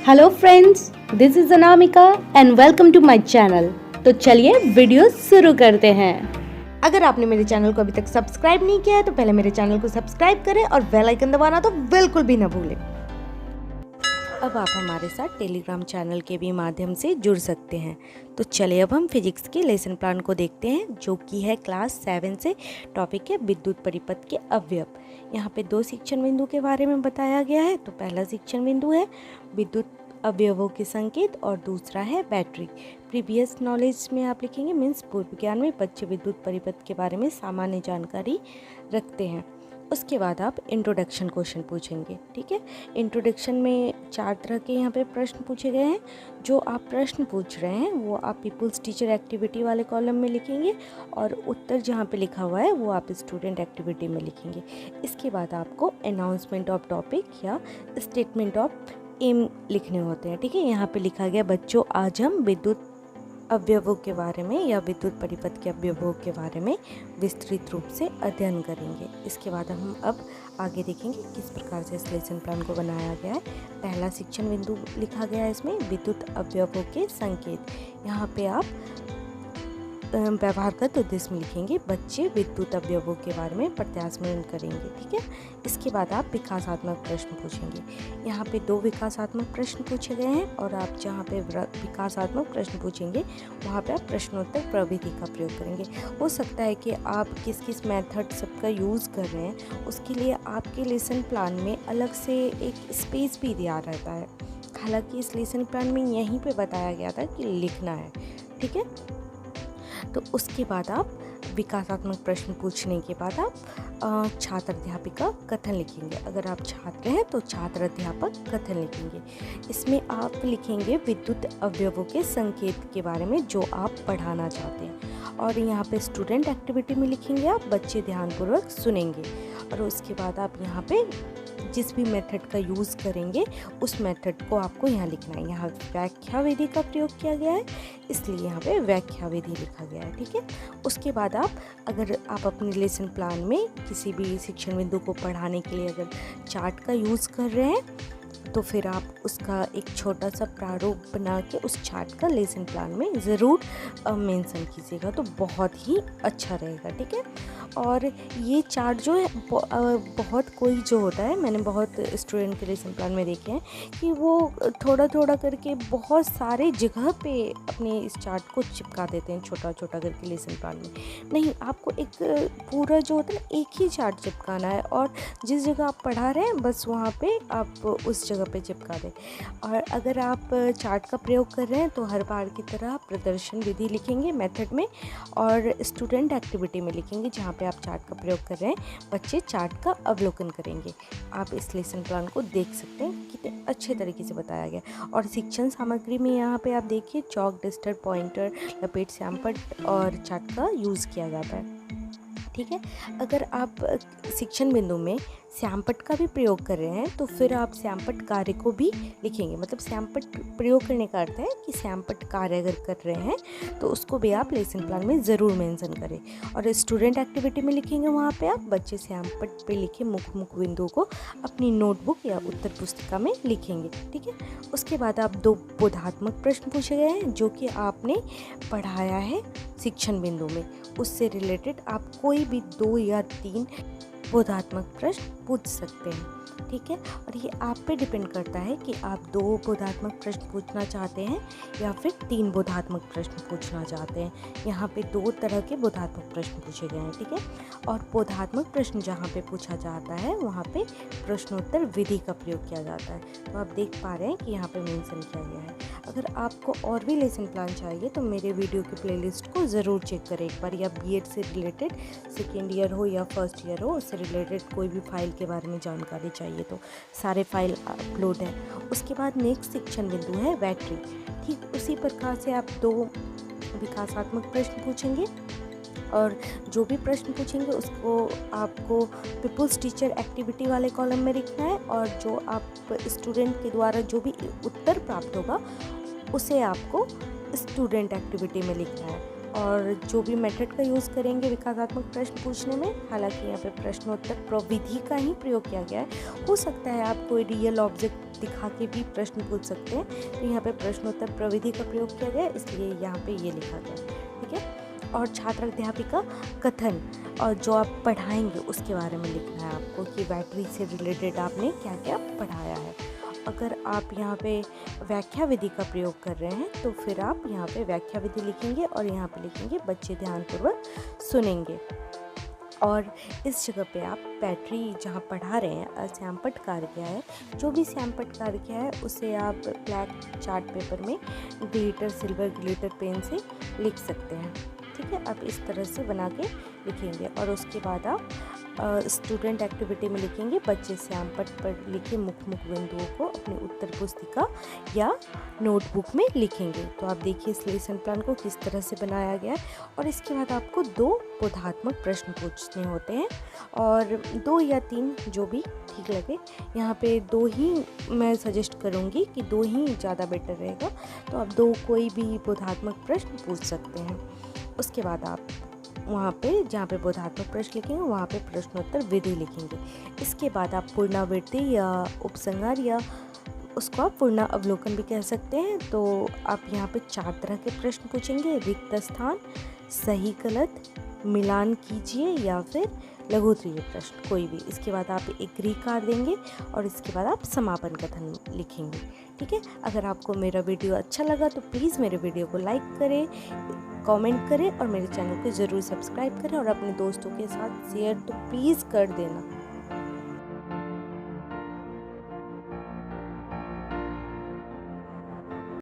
Hello friends, this is Anamika and welcome to my channel. तो चलिए video शुरू करते हैं। अगर आपने मेरे चैनल को अभी तक सब्सक्राइब नहीं किया है तो पहले मेरे चैनल को सब्सक्राइब करें और बेल आइकन दबाना तो बिल्कुल भी ना भूलें। अब आप हमारे साथ टेलीग्राम चैनल के भी माध्यम से जुड़ सकते हैं। तो चलिए अब हम फिजिक्स के लेसन प्लान को देखते हैं, जो कि है क्लास 7 से। टॉपिक है विद्युत परिपथ के अवयव। यहाँ पे 2 शिक्षण बिंदु के बारे में बताया गया है। तो पहला शिक्षण बिंदु है विद्युत अवयवों के संकेत और दूसरा है बैटरी। प्रीवियस नॉलेज में आप लिखेंगे मीन्स पूर्व ज्ञान में बच्चे विद्युत परिपथ के बारे में सामान्य जानकारी रखते हैं। उसके बाद आप इंट्रोडक्शन क्वेश्चन पूछेंगे। ठीक है, इंट्रोडक्शन में 4 तरह के यहाँ पे प्रश्न पूछे गए हैं। जो आप प्रश्न पूछ रहे हैं वो आप पीपल्स टीचर एक्टिविटी वाले कॉलम में लिखेंगे और उत्तर जहाँ पे लिखा हुआ है वो आप स्टूडेंट एक्टिविटी में लिखेंगे। इसके बाद आपको अनाउंसमेंट ऑफ टॉपिक या स्टेटमेंट ऑफ एम लिखने होते हैं। ठीक है, यहाँ पे लिखा गया बच्चों आज हम विद्युत अवयवों के बारे में या विद्युत परिपथ के अवयवों के बारे में विस्तृत रूप से अध्ययन करेंगे। इसके बाद हम अब आगे देखेंगे किस प्रकार से इस लेसन प्लान को बनाया गया है। पहला शिक्षण बिंदु लिखा गया है इसमें विद्युत अवयवों के संकेत। यहाँ पे आप व्यवहारगत उद्देश्य में लिखेंगे बच्चे विद्युत अवयवों के बारे में प्रत्यास्मरण करेंगे। ठीक है, इसके बाद आप विकासात्मक प्रश्न पूछेंगे। यहाँ पे 2 विकासात्मक प्रश्न पूछे गए हैं और आप जहाँ पे विकासात्मक प्रश्न पूछेंगे वहाँ पे आप प्रश्नोत्तर प्रविधि का प्रयोग करेंगे। हो सकता है कि आप किस किस मेथड सबका यूज़ कर रहे हैं, उसके लिए आपके लेसन प्लान में अलग से एक स्पेस भी दिया रहता है। हालांकि इस लेसन प्लान में यहीं पे बताया गया था कि लिखना है। ठीक है, तो उसके बाद आप विकासात्मक प्रश्न पूछने के बाद आप छात्र अध्यापिका कथन लिखेंगे। अगर आप छात्र हैं तो छात्र अध्यापक कथन लिखेंगे। इसमें आप लिखेंगे विद्युत अवयवों के संकेत के बारे में जो आप पढ़ाना चाहते हैं। और यहाँ पे स्टूडेंट एक्टिविटी में लिखेंगे आप बच्चे ध्यानपूर्वक सुनेंगे। और उसके बाद आप यहाँ पे जिस भी मेथड का यूज़ करेंगे उस मेथड को आपको यहाँ लिखना है। यहाँ व्याख्या विधि का प्रयोग किया गया है, इसलिए यहाँ पे व्याख्या विधि लिखा गया है। ठीक है, उसके बाद अगर आप अपने लेसन प्लान में किसी भी शिक्षण बिंदु को पढ़ाने के लिए अगर चार्ट का यूज़ कर रहे हैं तो फिर आप उसका एक छोटा सा प्रारूप बना के उस चार्ट का लेसन प्लान में ज़रूर मेंशन कीजिएगा, तो बहुत ही अच्छा रहेगा। ठीक है, और ये चार्ट जो है बहुत कोई जो होता है, मैंने बहुत स्टूडेंट के लेसन प्लान में देखे हैं कि वो थोड़ा थोड़ा करके बहुत सारे जगह पे अपने इस चार्ट को चिपका देते हैं छोटा छोटा करके लेसन प्लान में। नहीं, आपको एक पूरा जो होता है ना एक ही चार्ट चिपकाना है और जिस जगह आप पढ़ा रहे हैं बस वहाँ पे आप उस जगह पे चिपका दें। और अगर आप चार्ट का प्रयोग कर रहे हैं तो हर बार की तरह प्रदर्शन विधि लिखेंगे मेथड में और स्टूडेंट एक्टिविटी में लिखेंगे जहाँ पे आप चार्ट का प्रयोग कर रहे हैं बच्चे चार्ट का अवलोकन करेंगे। आप इस लेसन प्लान को देख सकते हैं कितने अच्छे तरीके से बताया गया। और शिक्षण सामग्री में यहाँ पे आप देखिए चौक, डस्टर, पॉइंटर, लपेट, श्यामपट्ट और चार्ट का यूज़ किया जाता है। ठीक है, अगर आप शिक्षण बिंदु में श्यामपट्ट का भी प्रयोग कर रहे हैं तो फिर आप श्यामपट्ट कार्य को भी लिखेंगे। मतलब श्यामपट्ट प्रयोग करने का अर्थ है कि श्यामपट्ट कार्य अगर कर रहे हैं तो उसको भी आप लेसन प्लान में ज़रूर मेंशन करें। और स्टूडेंट एक्टिविटी में लिखेंगे वहाँ पे आप बच्चे श्यामपट्ट पे लिखे मुख्य बिंदु को अपनी नोटबुक या उत्तर पुस्तिका में लिखेंगे। ठीक है, उसके बाद आप 2 बोधात्मक प्रश्न पूछे गए हैं जो कि आपने पढ़ाया है शिक्षण बिंदु में, उससे रिलेटेड आप कोई भी 2 या 3 बोधात्मक प्रश्न पूछ सकते हैं। ठीक है, और ये आप पे डिपेंड करता है कि आप 2 बोधात्मक प्रश्न पूछना चाहते हैं या फिर 3 बोधात्मक प्रश्न पूछना चाहते हैं। यहाँ पे 2 तरह के बोधात्मक प्रश्न पूछे गए हैं। ठीक है, और बोधात्मक प्रश्न जहाँ पे पूछा जाता है वहाँ पे प्रश्नोत्तर विधि का प्रयोग किया जाता है। तो आप देख पा रहे हैं कि यहाँ पे मेंशन किया गया है। अगर आपको और भी लेसन प्लान चाहिए तो मेरे वीडियो की प्लेलिस्ट को ज़रूर चेक करें एक बार। या बीएड से रिलेटेड सेकेंड ईयर हो या फर्स्ट ईयर हो, उससे रिलेटेड कोई भी फाइल के बारे में जानकारी चाहिए तो सारे फाइल अपलोड है। उसके बाद नेक्स्ट शिक्षण बिंदु है बैटरी। ठीक उसी प्रकार से आप 2 विकासात्मक प्रश्न पूछेंगे और जो भी प्रश्न पूछेंगे उसको आपको पीपल्स टीचर एक्टिविटी वाले कॉलम में लिखना है और जो आप स्टूडेंट के द्वारा जो भी उत्तर प्राप्त होगा उसे आपको स्टूडेंट एक्टिविटी में लिखना है। और जो भी मेथड का यूज़ करेंगे विकासात्मक प्रश्न पूछने में, हालांकि यहाँ पे प्रश्नोत्तर प्रविधि का ही प्रयोग किया गया है। हो सकता है आप कोई रियल ऑब्जेक्ट दिखा के भी प्रश्न पूछ सकते हैं। तो यहाँ पे प्रश्नोत्तर प्रविधि का प्रयोग किया गया, इसलिए यहाँ पे ये लिखा गया, ठीक है। और छात्र अध्यापिका कथन, और जो आप पढ़ाएंगे उसके बारे में लिखना है आपको कि बैटरी से रिलेटेड आपने क्या क्या पढ़ाया है। अगर आप यहाँ पे व्याख्या विधि का प्रयोग कर रहे हैं तो फिर आप यहाँ पे व्याख्या विधि लिखेंगे और यहाँ पे लिखेंगे बच्चे ध्यानपूर्वक सुनेंगे। और इस जगह पे आप बैटरी जहाँ पढ़ा रहे हैं श्यामपट्ट कार्य किया है, जो भी श्यामपट्ट कार्य किया है उसे आप ब्लैक चार्ट पेपर में ग्लिटर सिल्वर ग्लिटर पेन से लिख सकते हैं, ठीक है। आप इस तरह से बना के लिखेंगे और उसके बाद आप स्टूडेंट एक्टिविटी में लिखेंगे बच्चे श्यामपट्ट पर लिखे मुख्य मुख्य बिंदुओं को अपनी उत्तर पुस्तिका या नोटबुक में लिखेंगे। तो आप देखिए इस लेसन प्लान को किस तरह से बनाया गया है। और इसके बाद आपको 2 बोधात्मक प्रश्न पूछने होते हैं, और 2 या 3 जो भी ठीक लगे। यहाँ पे 2 ही मैं सजेस्ट करूँगी कि 2 ही ज़्यादा बेटर रहेगा। तो आप 2 कोई भी बोधात्मक प्रश्न पूछ सकते हैं। उसके बाद आप वहाँ पे जहाँ पे बोधात्मक प्रश्न लिखेंगे वहाँ पे प्रश्नोत्तर विधि लिखेंगे। इसके बाद आप पुनरावृत्ति या उपसंहार या उसको आप पूर्ण अवलोकन भी कह सकते हैं। तो आप यहाँ पे 4 तरह के प्रश्न पूछेंगे, रिक्त स्थान, सही गलत, मिलान कीजिए या फिर लघुत्तरीय प्रश्न कोई भी। इसके बाद आप एक गृहकार देंगे और इसके बाद आप समापन कथन लिखेंगे, ठीक है। अगर आपको मेरा वीडियो अच्छा लगा तो प्लीज़ मेरे वीडियो को लाइक करें, कमेंट करें और मेरे चैनल को ज़रूर सब्सक्राइब करें और अपने दोस्तों के साथ शेयर तो प्लीज़ कर देना।